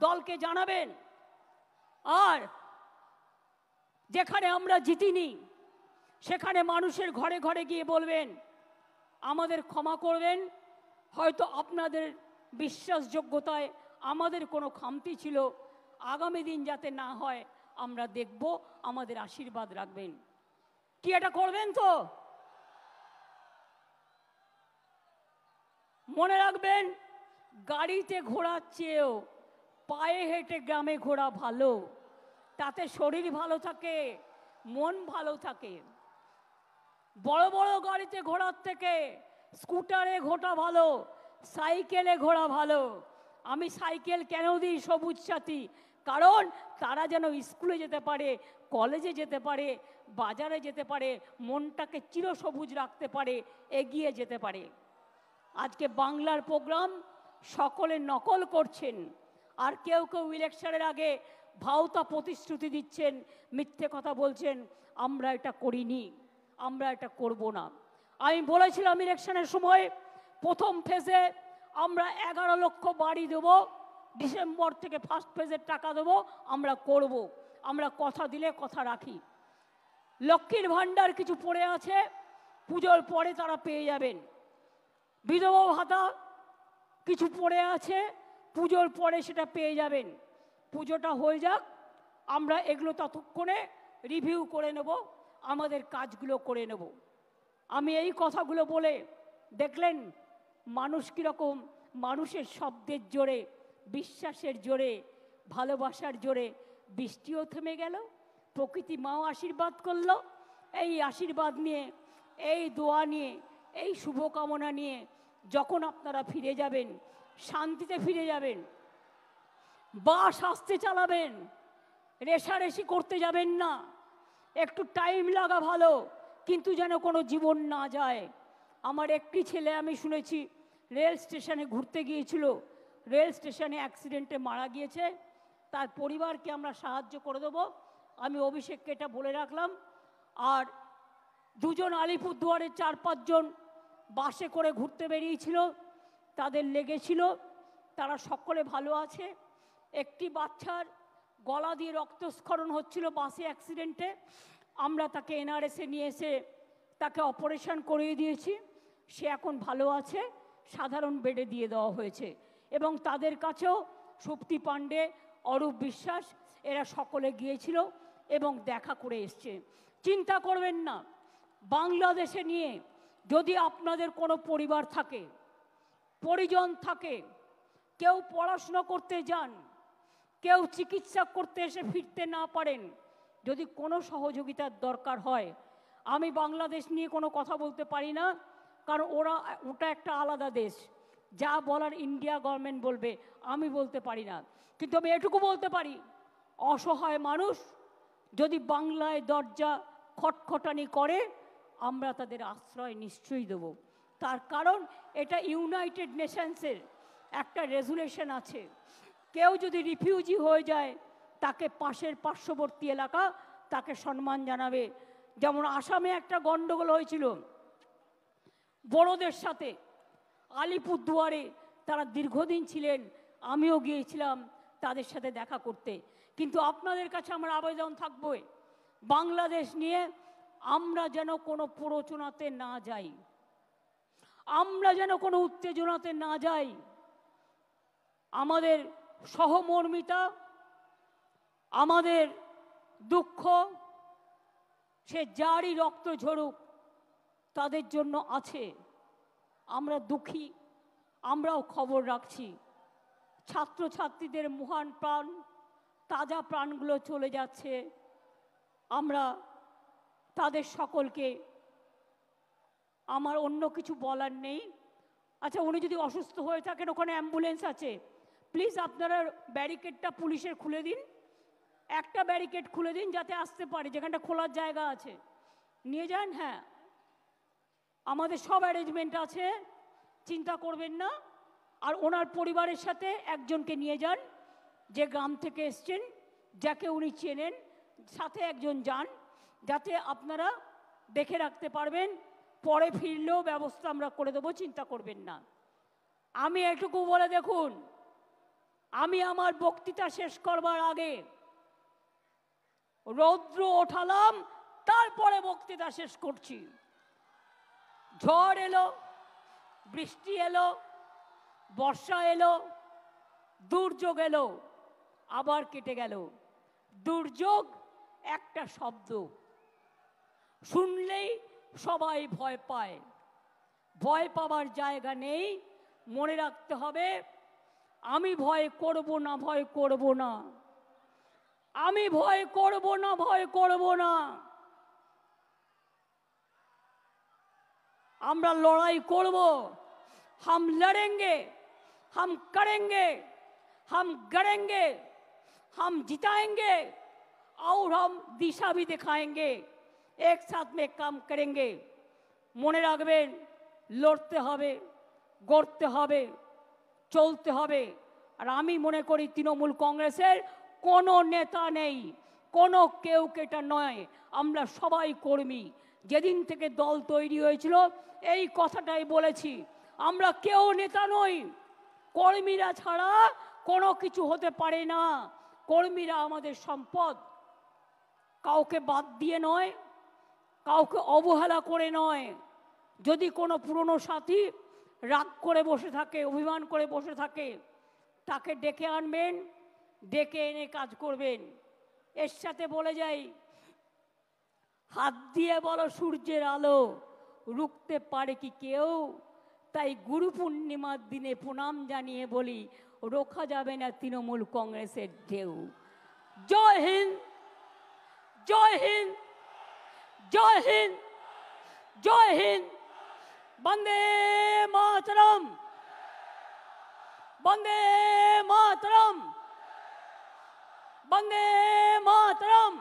দলকে জানাবেন। আর যেখানে আমরা জিতিনি সেখানে মানুষের ঘরে ঘরে গিয়ে বলবেন আমাদের ক্ষমা করবেন, হয়তো আপনাদের বিশ্বাসযোগ্যতায় আমাদের কোনো খামতি ছিল, আগামী দিন যাতে না হয় আমরা দেখব, আমাদের আশীর্বাদ রাখবেন। কি এটা করবেন তো? মনে রাখবেন, গাড়িতে ঘোরার চেয়েও পায়ে হেঁটে গ্রামে ঘোরা ভালো। তাতে শরীর ভালো থাকে, মন ভালো থাকে। বড় বড় গাড়িতে ঘোরার থেকে স্কুটারে ঘোরা ভালো, সাইকেলে ঘোরা ভালো। আমি সাইকেল কেন দিই সবুজ সাথী? কারণ তারা যেন স্কুলে যেতে পারে, কলেজে যেতে পারে, বাজারে যেতে পারে, মনটাকে চিরসবুজ রাখতে পারে, এগিয়ে যেতে পারে। আজকে বাংলার প্রোগ্রাম সকলে নকল করছেন, আর কেউ কেউ ইলেকশনের আগে ভাওতা প্রতিশ্রুতি দিচ্ছেন, মিথ্যে কথা বলছেন, আমরা এটা করিনি, আমরা এটা করব না। আমি বলেছিলাম ইলেকশনের সময় প্রথম ফেজে আমরা 11 লক্ষ বাড়ি দেব, ডিসেম্বর থেকে ফার্স্ট ফেজের টাকা দেবো, আমরা করব, আমরা কথা দিলে কথা রাখি। লক্ষ্মীর ভাণ্ডার কিছু পড়ে আছে, পুজোর পরে তারা পেয়ে যাবেন। বিধবা ভাতা কিছু পড়ে আছে, পুজোর পরে সেটা পেয়ে যাবেন। পুজোটা হয়ে যাক, আমরা এগুলো ততক্ষণে রিভিউ করে নেব, আমাদের কাজগুলো করে নেব। আমি এই কথাগুলো বলে দেখলেন মানুষ কীরকম, মানুষের শব্দের জোরে, বিশ্বাসের জোরে, ভালোবাসার জোরে বৃষ্টিও থেমে গেল, প্রকৃতি মাও আশীর্বাদ করলো। এই আশীর্বাদ নিয়ে, এই দোয়া নিয়ে, এই শুভকামনা নিয়ে যখন আপনারা ফিরে যাবেন, শান্তিতে ফিরে যাবেন, বাস আস্তে চালাবেন, রেশারেশি করতে যাবেন না। একটু টাইম লাগা ভালো, কিন্তু যেন কোনো জীবন না যায়। আমার একটি ছেলে আমি শুনেছি রেল স্টেশনে ঘুরতে গিয়েছিল, রেল স্টেশনে অ্যাক্সিডেন্টে মারা গিয়েছে, তার পরিবারকে আমরা সাহায্য করে দেবো। আমি অভিষেককে এটা বলে রাখলাম। আর দুজন আলিপুরদুয়ারের 4-5 জন বাসে করে ঘুরতে বেরিয়েছিল, তাদের লেগেছিল, তারা সকলে ভালো আছে। একটি বাচ্চার গলা দিয়ে রক্তস্খলন হচ্ছিল বাসে অ্যাক্সিডেন্টে, আমরা তাকে এনআরএসে নিয়ে এসে তাকে অপারেশন করিয়ে দিয়েছি, সে এখন ভালো আছে, সাধারণ বেডে দিয়ে দেওয়া হয়েছে। এবং তাদের কাছেও সুপ্তি পাণ্ডে, অরূপ বিশ্বাস এরা সকলে গিয়েছিল এবং দেখা করে এসছে। চিন্তা করবেন না, বাংলাদেশে নিয়ে যদি আপনাদের কোনো পরিবার থাকে, পরিজন থাকে, কেউ পড়াশুনো করতে যান, কেউ চিকিৎসা করতে এসে ফিরতে না পারেন, যদি কোনো সহযোগিতার দরকার হয়, আমি বাংলাদেশ নিয়ে কোনো কথা বলতে পারি না, কারণ ওটা একটা আলাদা দেশ, যা বলার ইন্ডিয়া গভর্নমেন্ট বলবে, আমি বলতে পারি না। কিন্তু আমি এটুকু বলতে পারি, অসহায় মানুষ যদি বাংলায় দরজা খটখটানি করে, আমরা তাদের আশ্রয় নিশ্চয়ই দেব। তার কারণ এটা ইউনাইটেড নেশনসের একটা রেজুলেশন আছে, কেউ যদি রিফিউজি হয়ে যায় তাকে পাশের পার্শ্ববর্তী এলাকা তাকে সম্মান জানাবে। যেমন আসামে একটা গণ্ডগোল হয়েছিল বড়দের সাথে, আলিপুরদুয়ারে তারা দীর্ঘদিন ছিলেন, আমিও গিয়েছিলাম তাদের সাথে দেখা করতে। কিন্তু আপনাদের কাছে আমার আবেদন থাকবে, বাংলাদেশ নিয়ে আমরা যেন কোনো প্ররোচনাতে না যাই, আমরা যেন কোনো উত্তেজনাতে না যাই। আমাদের সহমর্মিতা, আমাদের দুঃখ, সে যারই রক্ত ঝরুক তাদের জন্য আছে। আমরা দুঃখী, আমরাও খবর রাখছি। ছাত্রছাত্রীদের মহান প্রাণ, তাজা প্রাণগুলো চলে যাচ্ছে, আমরা তাদের সকলকে, আমার অন্য কিছু বলার নেই। আচ্ছা, উনি যদি অসুস্থ হয়ে থাকেন, ওখানে অ্যাম্বুলেন্স আছে, প্লিজ আপনারা ব্যারিকেডটা পুলিশের খুলে দিন, একটা ব্যারিকেড খুলে দিন যাতে আসতে পারে, যেখানটা খোলার জায়গা আছে নিয়ে যান। হ্যাঁ, আমাদের সব অ্যারেঞ্জমেন্ট আছে, চিন্তা করবেন না। আর ওনার পরিবারের সাথে একজনকে নিয়ে যান, যে গ্রাম থেকে এসছেন, যাকে উনি চেনেন, সাথে একজন যান, যাতে আপনারা দেখে রাখতে পারবেন, পরে ফিরলেও ব্যবস্থা আমরা করে দেবো, চিন্তা করবেন না। আমি এটুকু বলে দেখুন, আমি আমার বক্তৃতা শেষ করবার আগে রৌদ্র ওঠালাম, তারপরে বক্তৃতা শেষ করছি। ঝড় এলো, বৃষ্টি এলো, বর্ষা এলো, দুর্যোগ এলো, আবার কেটে গেল। দুর্যোগ একটা শব্দ, শুনলেই সবাই ভয় পায়, ভয় পাবার জায়গা নেই। মনে রাখতে হবে, আমি ভয় করব না, ভয় করব না, আমি ভয় করব না, ভয় করব না। আমরা লড়াই করব, हम लड़ेंगे, हम करेंगे, हम गड़ेंगे, हम जिताएंगे और हम दिशा भी दिखाएंगे, एक साथ में काम करेंगे। মনে রাখবেন, লড়তে হবে, গড়তে হবে, চলতে হবে। আর আমি মনে করি তৃণমূল কংগ্রেসের কোনো নেতা নেই, কোনো কেউ কেটা নয়, আমরা সবাই কর্মী। যেদিন থেকে দল তৈরি হয়েছিল এই কথাটাই বলেছি, আমরা কেউ নেতা নই, কর্মীরা ছাড়া কোনো কিছু হতে পারে না। কর্মীরা আমাদের সম্পদ, কাউকে বাদ দিয়ে নয়, কাউকে অবহেলা করে নয়। যদি কোনো পুরনো সাথী রাগ করে বসে থাকে, অভিমান করে বসে থাকে, তাকে ডেকে আনবেন, ডেকে এনে কাজ করবেন। এর সাথে বলে যাই, হাত দিয়ে বলো সূর্যের আলো রুখতে পারে কি কেউ? তাই গুরু পূর্ণিমার দিনে প্রণাম জানিয়ে বলি, রোখা যাবে না তৃণমূল কংগ্রেসের ঢেউ। জয় হিন্দ, জয় হিন্দ, জয় হিন্দ, জয় হিন্দ। বন্দে মাতরম, বন্দে মাতরম, বন্দে মাতরম।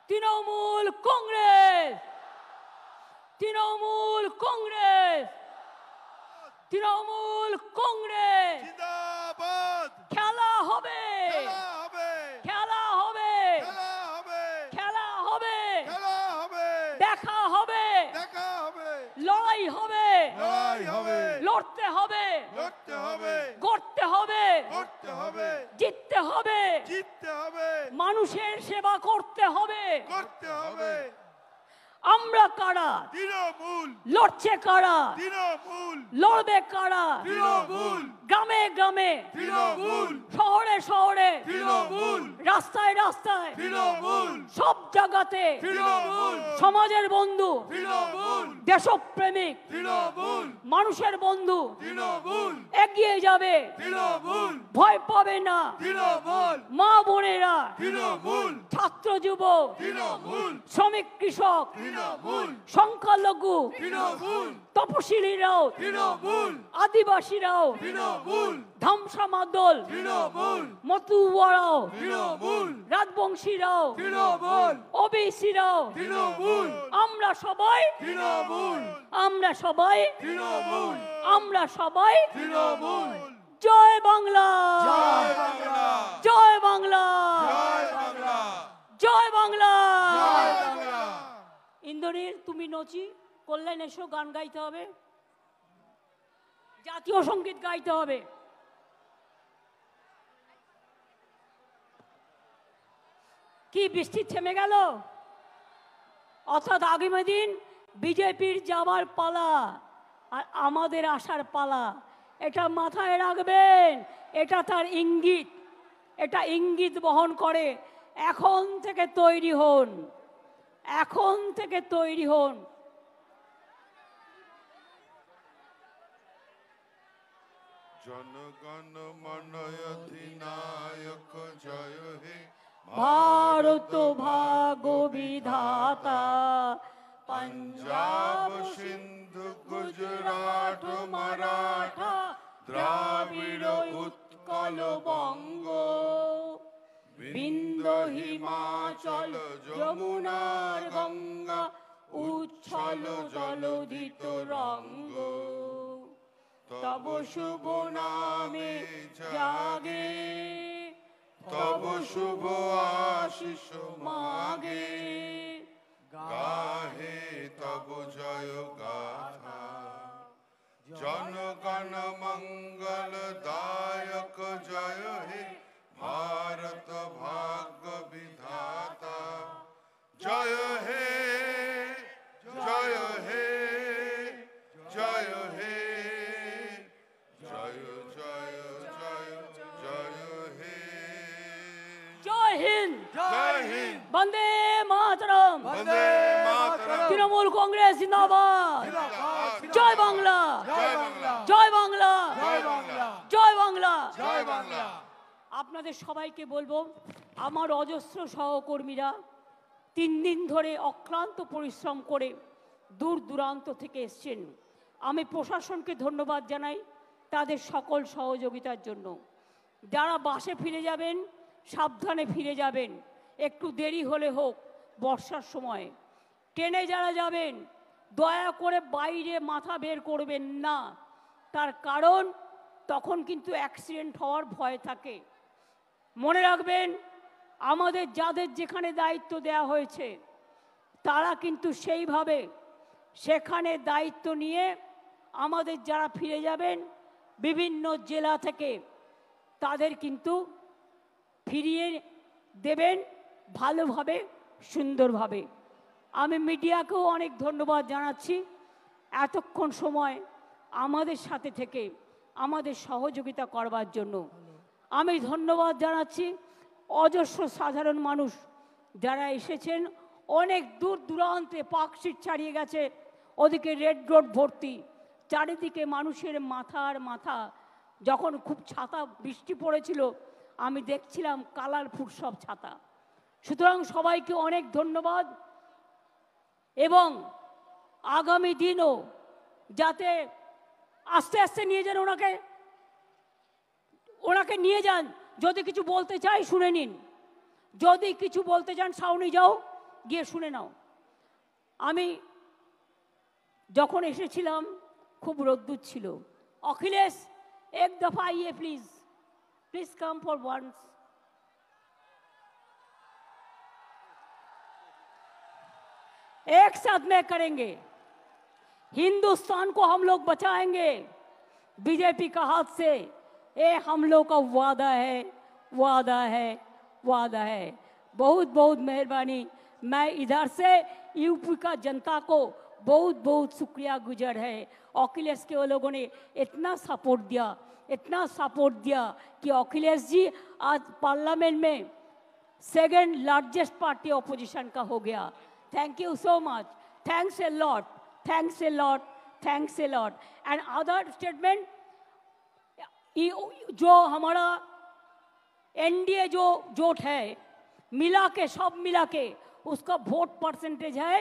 তৃণমূল কংগ্রেস, তৃণমূল কংগ্রেস, তৃণমূল কংগ্রেস জিন্দাবাদ। খেলা হবে, খেলা হবে, খেলা হবে, খেলা হবে, খেলা হবে, খেলা হবে, দেখা হবে, দেখা হবে, লড়াই হবে, লড়াই হবে, লড়তে হবে, লড়তে হবে, গড়তে হবে, করতে হবে, জিততে হবে, জিততে হবে, মানুষের সেবা করতে হবে। করতে হবে। আমরা কারা? তৃণমূল, লড়ছে কারা? তৃণমূল, লড়বে কারা? তৃণমূল, গ্রামে গ্রামে, তৃণমূল, শহরে শহরে, তৃণমূল, রাস্তায় রাস্তায়, তৃণমূল, সব জায়গাতে তৃণমূল, সমাজের বন্ধু, তৃণমূল, দেশপ্রেমিক, তৃণমূল, মানুষের বন্ধু তৃণমূল, এগিয়ে যাবে, তৃণমূল, ভয় পাবে না। তৃণমূল, মা বোনেরা, তৃণমূল, ছাত্র যুবক, তৃণমূল, শ্রমিক কৃষক, তৃণমূল, সংখ্যালঘু, তৃণমূল, তপশিলীরাও, তৃণমূল, আদিবাসীরাও, তৃণমূল, ধামসা মাদল, তৃণমূল, মতুয়ারাও, তৃণমূল, রাজবংশীরাও, তৃণমূল, ওবিসিরাও, তৃণমূল, আমরা সবাই, তৃণমূল, আমরা সবাই, তৃণমূল, আমরা সবাই। তৃণমূল। জয় বাংলা, জয় বাংলা, জয় বাংলা, জয় বাংলা, জয় বাংলা। জয় বাংলা। ইন্দ্রনীল, তুমি নচি কল্যাণ এসো, গান গাইতে হবে, জাতীয় সঙ্গীত গাইতে হবে। কি বৃষ্টি থেমে গেল? অর্থাৎ আগামী দিন বিজেপির যাবার পালা আর আমাদের আসার পালা, এটা মাথায় রাখবেন। এটা তার ইঙ্গিত, এটা ইঙ্গিত বহন করে। এখন থেকে তৈরি হন, এখন থেকে তৈরি হন। জনগণ মন অধিনায়ক জয় হে ভারত ভাগ্য বিধাতা, पंजाब सिंधु गुजरात मराठा द्राविड़ उत्कल बंग বিন্দ হিমাচল যমুনা গঙ্গা উচ্ছল জলধিত রঙ্গ তব শুভ নামে জাগে তব শুভ আশিস মাগে গাহে তব জয় গাথা জনগণ মঙ্গল দায়ক জয় হে भारत भाग्य विधाता जय हे जय हे जय हे जय जय जय जय हे जय हिंद, जय हिंद वंदे मातरम, वंदे मातरम तृणमूल कांग्रेस जिंदाबाद, जय बांग्ला, जय बांग्ला जय बांग्ला, जय बांग्ला जय बांग्ला। जय बांग्ला আপনাদের সবাইকে বলবো, আমার অজস্র সহকর্মীরা 3 দিন ধরে অক্লান্ত পরিশ্রম করে দূর দূরান্ত থেকে এসছেন। আমি প্রশাসনকে ধন্যবাদ জানাই তাদের সকল সহযোগিতার জন্য। যারা বাসে ফিরে যাবেন সাবধানে ফিরে যাবেন, একটু দেরি হলে হোক বর্ষার সময়। ট্রেনে যারা যাবেন দয়া করে বাইরে মাথা বের করবেন না, তার কারণ তখন কিন্তু অ্যাক্সিডেন্ট হওয়ার ভয় থাকে। মনে রাখবেন আমাদের যাদের যেখানে দায়িত্ব দেওয়া হয়েছে তারা কিন্তু সেইভাবে সেখানে দায়িত্ব নিয়ে আমাদের যারা ফিরে যাবেন বিভিন্ন জেলা থেকে তাদের কিন্তু ফিরিয়ে দেবেন ভালোভাবে সুন্দরভাবে। আমি মিডিয়াকেও অনেক ধন্যবাদ জানাচ্ছি এতক্ষণ সময় আমাদের সাথে থেকে আমাদের সহযোগিতা করবার জন্য। আমি ধন্যবাদ জানাচ্ছি অজস্র সাধারণ মানুষ যারা এসেছেন, অনেক দূর দূরান্তে পার্কস্ট্রিট ছাড়িয়ে গেছে, ওদিকে রেড রোড ভর্তি, চারিদিকে মানুষের মাথার মাথা। যখন খুব ছাতা বৃষ্টি পড়েছিল আমি দেখছিলাম কালারফুল সব ছাতা। সুতরাং সবাইকে অনেক ধন্যবাদ, এবং আগামী দিনও যাতে আস্তে আস্তে নিয়ে যান ওনাকে নিয়ে যান। যদি কিছু বলতে চাই শুনে নিন, যদি কিছু বলতে চান সাউনি যাও গিয়ে শুনে নাও। আমি যখন এসেছিলাম খুব রোদ্দুর ছিল। অখিলেশ এক দফা আইয়ে please, please come for once. एक साथ में करेंगे, हिंदुस्तान को हम लोग बचाएंगे बीजेपी का हाथ से। ये हम लोग का वादा है, वादा है, वादा है। बहुत बहुत मेहरबानी। मैं इधर से यूपी का जनता को बहुत बहुत शुक्रिया गुजार है। अखिलेश के वो लोगों ने इतना सपोर्ट दिया, इतना सपोर्ट दिया कि अखिलेश जी आज पार्लियामेंट में सेकंड लार्जेस्ट पार्टी ऑपोजिशन का हो गया। Thank you so much. Thanks a lot. Thanks a lot. Thanks a lot. And other statement, जो हमारा एनडीए जो जोट है मिला के सब मिला के उसका वोट परसेंटेज है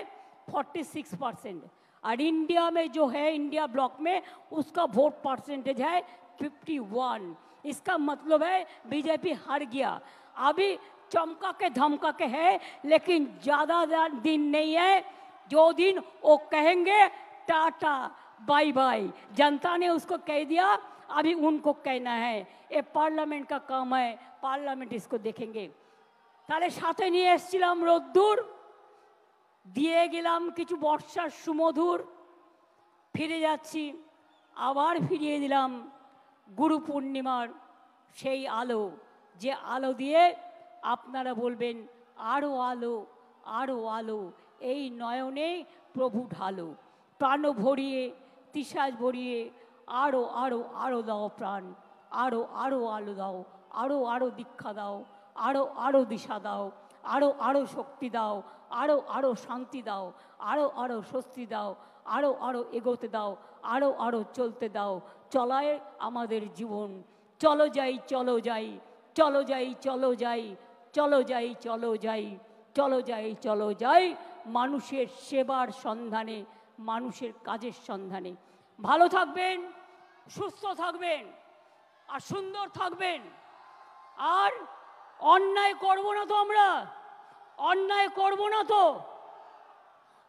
46%, और इंडिया में जो है इंडिया ब्लॉक में उसका वोट परसेंटेज है 51। इसका मतलब है बीजेपी हार गया। अभी चमका के धमका के है, लेकिन ज्यादा दिन नहीं है जो दिन वो कहेंगे टाटा बाय बाय। जनता ने उसको कह दिया, अभी उनको कहना है। ये पार्लियामेंट का काम है, पार्लियामेंट इसको देखेंगे। তাহলে সাথে নিয়ে এসেছিলাম রোদ্দুর, দিয়ে গেলাম কিছু বর্ষার সুমধুর, ফিরে যাচ্ছি আবার ফিরিয়ে দিলাম গুরু পূর্ণিমার সেই আলো, যে আলো দিয়ে আপনারা বলবেন আরো আলো, আরো আলো, এই নয়নে প্রভু ঢালো। প্রাণ ভরিয়ে তিসাজ ভরিয়ে আরো আরো আরো দাও প্রাণ, আরো আরো আলো দাও, আরো আরো দীক্ষা দাও, আরো আরো দিশা দাও, আরো আরো শক্তি দাও, আরো আরো শান্তি দাও, আরো আরো স্বস্তি দাও, আরো আরো এগোতে দাও, আরো আরো চলতে দাও। চলায় আমাদের জীবন। চলো যাই, চলো যাই, চলো যাই, চলো যাই, চলো যাই, চলো যাই, চলো যাই, চলো যাই, মানুষের সেবার সন্ধানে, মানুষের কাজের সন্ধানে। ভালো থাকবেন, সুস্থ থাকবেন, আর সুন্দর থাকবেন। আর অন্যায় করব না তো, আমরা অন্যায় করব না তো,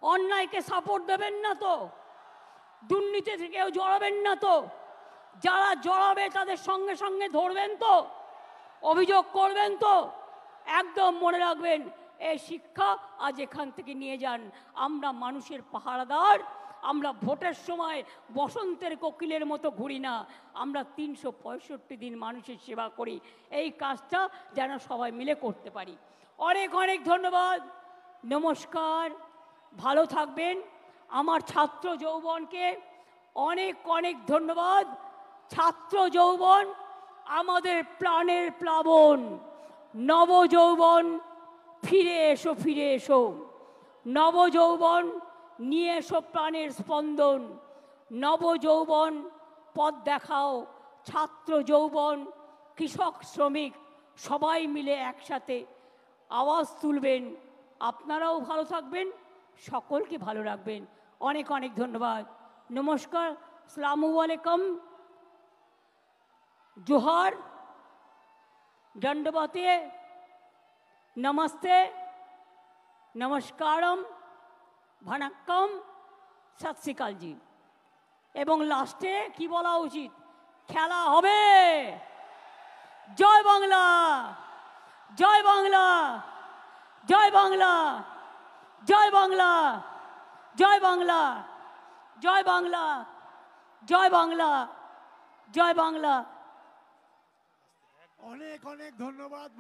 অন্যায়কে সাপোর্ট দেবেন না তো, দুর্নীতি থেকেও জড়াবেন না তো, যারা জড়াবে তাদের সঙ্গে সঙ্গে ধরবেন তো, অভিযোগ করবেন তো। একদম মনে রাখবেন, এই শিক্ষা আজ এখান থেকে নিয়ে যান। আমরা মানুষের পাহারাদার। আমরা ভোটের সময় বসন্তের কোকিলের মতো ঘুরি না, আমরা 365 দিন মানুষের সেবা করি। এই কাজটা যেন সবাই মিলে করতে পারি। অনেক অনেক ধন্যবাদ, নমস্কার, ভালো থাকবেন। আমার ছাত্র যৌবনকে অনেক অনেক ধন্যবাদ। ছাত্র যৌবন আমাদের প্রাণের প্লাবন। নব যৌবন ফিরে এসো, ফিরে এসো। নব যৌবন নিয়ে এসো প্রাণের স্পন্দন। নব যৌবন পথ দেখাও। ছাত্র যৌবন, কৃষক, শ্রমিক সবাই মিলে একসাথে আওয়াজ তুলবেন। আপনারাও ভালো থাকবেন, সকলকে ভালো রাখবেন। অনেক অনেক ধন্যবাদ। নমস্কার, আসসালামু আলাইকুম, জোহার, দণ্ডবতে, নমস্তে, নমস্কারম, ভানাক্কম, সত শ্রী আকাল জি। এবং লাস্টে কি বলা উচিত? খেলা হবে। জয় বাংলা, জয় বাংলা, জয় বাংলা, জয় বাংলা, জয় বাংলা, জয় বাংলা, জয় বাংলা, জয় বাংলা। অনেক অনেক ধন্যবাদ।